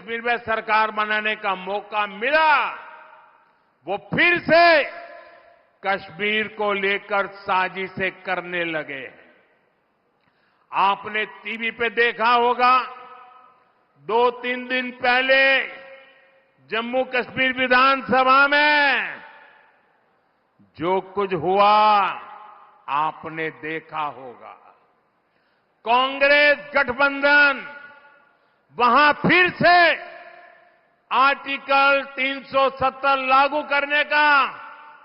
कश्मीर में सरकार बनाने का मौका मिला, वो फिर से कश्मीर को लेकर साजिशें करने लगे हैं। आपने टीवी पे देखा होगा, 2-3 दिन पहले जम्मू कश्मीर विधानसभा में जो कुछ हुआ आपने देखा होगा। कांग्रेस गठबंधन वहां फिर से आर्टिकल 370 लागू करने का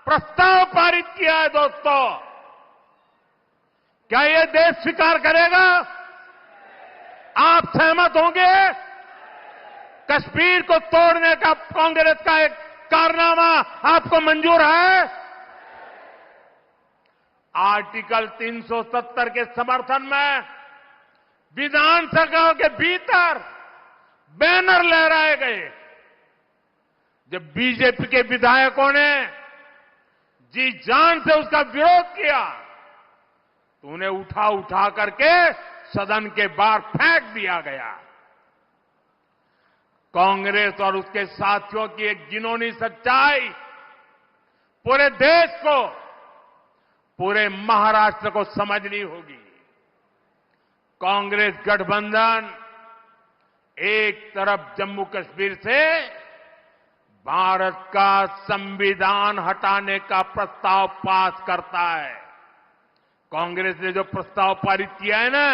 प्रस्ताव पारित किया है। दोस्तों, क्या ये देश स्वीकार करेगा? आप सहमत होंगे? कश्मीर को तोड़ने का कांग्रेस का एक कारनामा आपको मंजूर है? आर्टिकल 370 के समर्थन में विधानसभा के भीतर बैनर लहराए गए। जब बीजेपी के विधायकों ने जी जान से उसका विरोध किया तो उन्हें उठा करके सदन के बाहर फेंक दिया गया। कांग्रेस और उसके साथियों की एक घिनौनी सच्चाई पूरे देश को, पूरे महाराष्ट्र को समझनी होगी। कांग्रेस गठबंधन एक तरफ जम्मू कश्मीर से भारत का संविधान हटाने का प्रस्ताव पास करता है। कांग्रेस ने जो प्रस्ताव पारित किया है ना,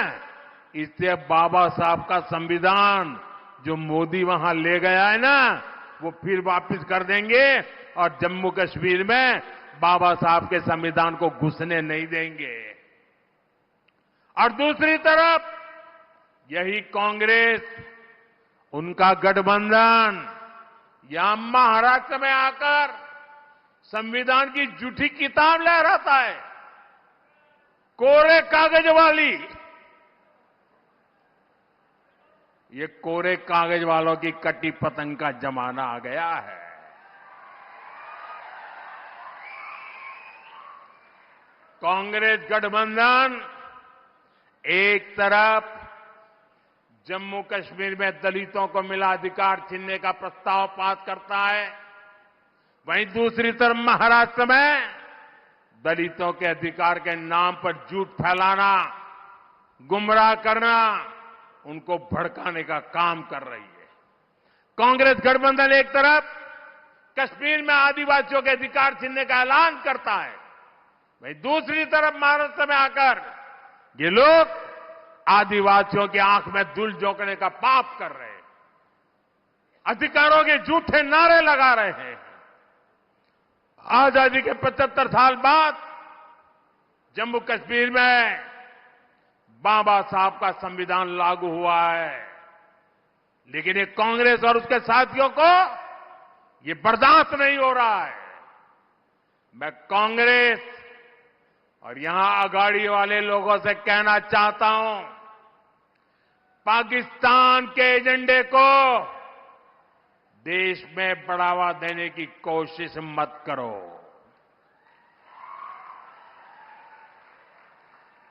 इससे बाबा साहब का संविधान जो मोदी वहां ले गया है ना, वो फिर वापस कर देंगे और जम्मू कश्मीर में बाबा साहब के संविधान को घुसने नहीं देंगे। और दूसरी तरफ यही कांग्रेस, उनका गठबंधन यहां महाराष्ट्र में आकर संविधान की झूठी किताब लहराता है, कोरे कागज वाली। ये कोरे कागज वालों की कटी पतंग का जमाना आ गया है। कांग्रेस गठबंधन एक तरफ जम्मू कश्मीर में दलितों को मिला अधिकार छीनने का प्रस्ताव पास करता है, वहीं दूसरी तरफ महाराष्ट्र में दलितों के अधिकार के नाम पर झूठ फैलाना, गुमराह करना, उनको भड़काने का काम कर रही है। कांग्रेस गठबंधन एक तरफ कश्मीर में आदिवासियों के अधिकार छीनने का ऐलान करता है, वहीं दूसरी तरफ महाराष्ट्र में आकर ये लोग आदिवासियों की आंख में धूल झोंकने का पाप कर रहे हैं, अधिकारों के झूठे नारे लगा रहे हैं। आजादी के 75 साल बाद जम्मू कश्मीर में बाबा साहब का संविधान लागू हुआ है, लेकिन ये कांग्रेस और उसके साथियों को ये बर्दाश्त नहीं हो रहा है। मैं कांग्रेस और यहां अगाड़ी वाले लोगों से कहना चाहता हूं, पाकिस्तान के एजेंडे को देश में बढ़ावा देने की कोशिश मत करो।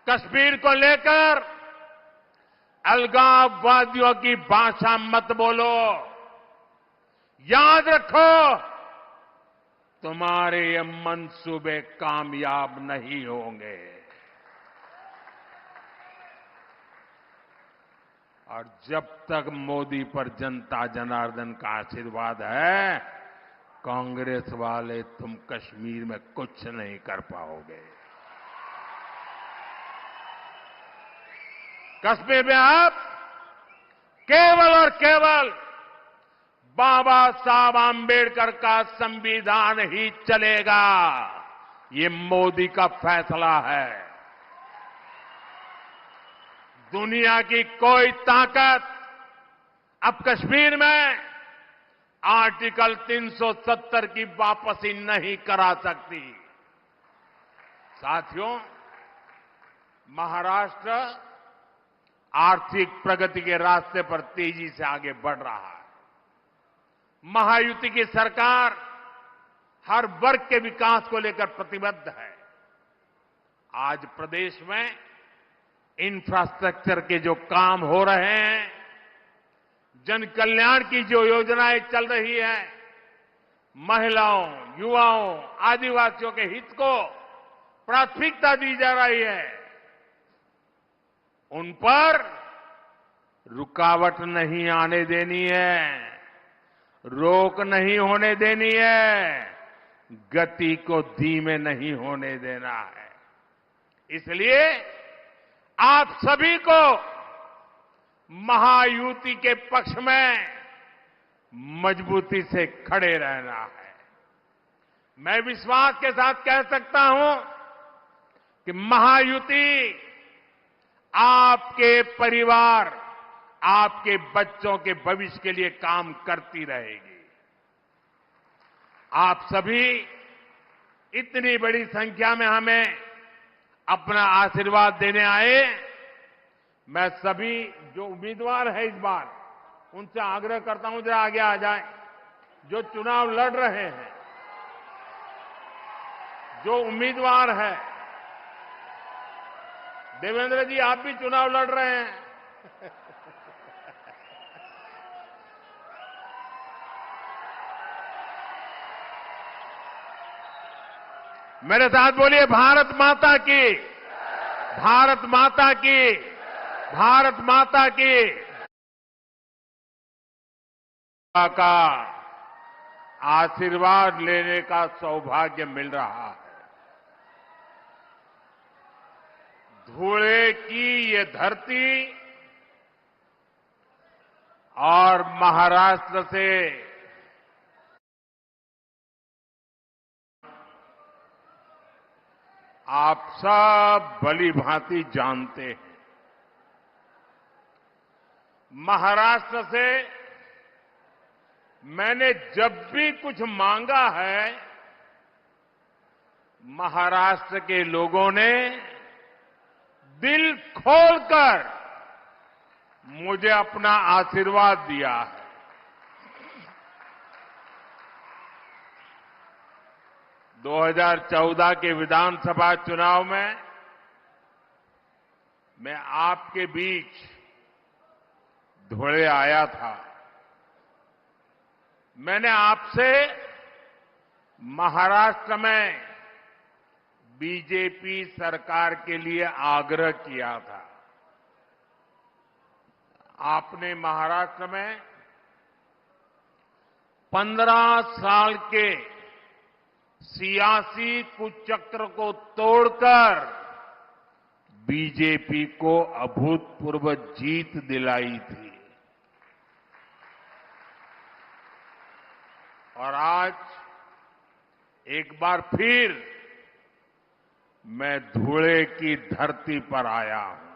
कश्मीर को लेकर अलगाववादियों की भाषा मत बोलो। याद रखो, तुम्हारे ये मंसूबे कामयाब नहीं होंगे। और जब तक मोदी पर जनता जनार्दन का आशीर्वाद है, कांग्रेस वाले तुम कश्मीर में कुछ नहीं कर पाओगे। कश्मीर में आप केवल और केवल बाबा साहब आंबेडकर का संविधान ही चलेगा। ये मोदी का फैसला है। दुनिया की कोई ताकत अब कश्मीर में आर्टिकल 370 की वापसी नहीं करा सकती। साथियों, महाराष्ट्र आर्थिक प्रगति के रास्ते पर तेजी से आगे बढ़ रहा है। महायुति की सरकार हर वर्ग के विकास को लेकर प्रतिबद्ध है। आज प्रदेश में इंफ्रास्ट्रक्चर के जो काम हो रहे हैं, जन कल्याण की जो योजनाएं चल रही है, महिलाओं, युवाओं, आदिवासियों के हित को प्राथमिकता दी जा रही है, उन पर रुकावट नहीं आने देनी है, रोक नहीं होने देनी है, गति को धीमे नहीं होने देना है। इसलिए आप सभी को महायुति के पक्ष में मजबूती से खड़े रहना है। मैं विश्वास के साथ कह सकता हूं कि महायुति आपके परिवार, आपके बच्चों के भविष्य के लिए काम करती रहेगी। आप सभी इतनी बड़ी संख्या में हमें अपना आशीर्वाद देने आए। मैं सभी जो उम्मीदवार है इस बार, उनसे आग्रह करता हूं जरा आगे आ जाए। जो चुनाव लड़ रहे हैं, जो उम्मीदवार है, देवेंद्र जी आप भी चुनाव लड़ रहे हैं। मेरे साथ बोलिए भारत माता की, भारत माता की, भारत माता की। का आशीर्वाद लेने का सौभाग्य मिल रहा है। धुले की ये धरती और महाराष्ट्र से आप सब भली भांति जानते हैं। महाराष्ट्र से मैंने जब भी कुछ मांगा है, महाराष्ट्र के लोगों ने दिल खोलकर मुझे अपना आशीर्वाद दिया है। - 2014 के विधानसभा चुनाव में मैं आपके बीच धुले आया था। मैंने आपसे महाराष्ट्र में बीजेपी सरकार के लिए आग्रह किया था। आपने महाराष्ट्र में 15 साल के सियासी कुचक्र को तोड़कर बीजेपी को अभूतपूर्व जीत दिलाई थी। और आज एक बार फिर मैं धुले की धरती पर आया हूं।